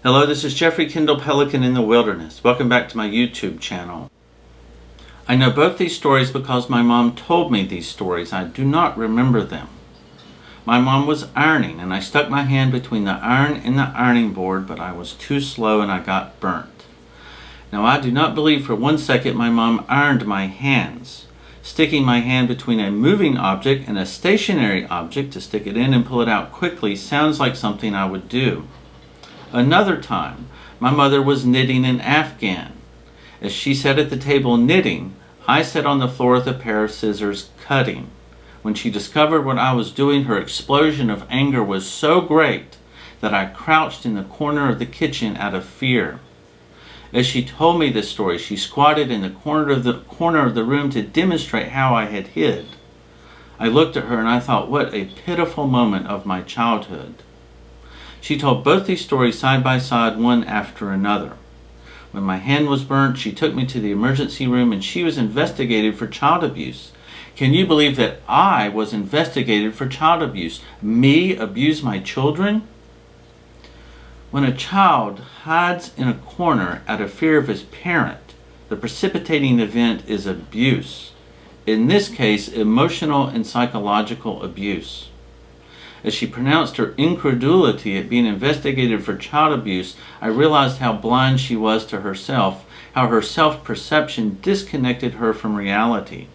Hello, this is Jeffrey Kendall Pelican in the Wilderness. Welcome back to my YouTube channel. I know both these stories because my mom told me these stories. I do not remember them. My mom was ironing and I stuck my hand between the iron and the ironing board, but I was too slow and I got burnt. Now I do not believe for one second my mom ironed my hands. Sticking my hand between a moving object and a stationary object to stick it in and pull it out quickly sounds like something I would do. Another time, my mother was knitting in Afghan. As she sat at the table knitting, I sat on the floor with a pair of scissors cutting. When she discovered what I was doing, her explosion of anger was so great that I crouched in the corner of the kitchen out of fear. As she told me this story, she squatted in the corner of the room to demonstrate how I had hid. I looked at her and I thought, what a pitiful moment of my childhood. She told both these stories side by side, one after another. When my hand was burnt, she took me to the emergency room and she was investigated for child abuse. Can you believe that I was investigated for child abuse? Me abuse my children? When a child hides in a corner out of fear of his parent, the precipitating event is abuse. In this case, emotional and psychological abuse. As she pronounced her incredulity at being investigated for child abuse, I realized how blind she was to herself, how her self-perception disconnected her from reality.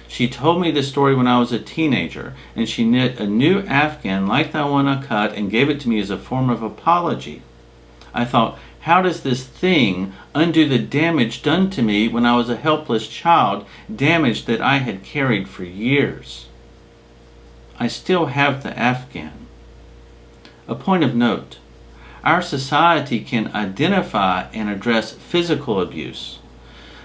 She told me this story when I was a teenager, and she knit a new Afghan like the one I cut and gave it to me as a form of apology. I thought, how does this thing undo the damage done to me when I was a helpless child, damage that I had carried for years? I still have the Afghan. A point of note, our society can identify and address physical abuse,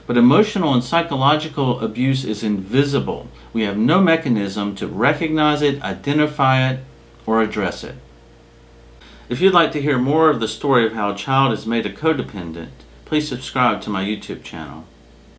but emotional and psychological abuse is invisible. We have no mechanism to recognize it, identify it, or address it. If you'd like to hear more of the story of how a child is made a codependent, please subscribe to my YouTube channel.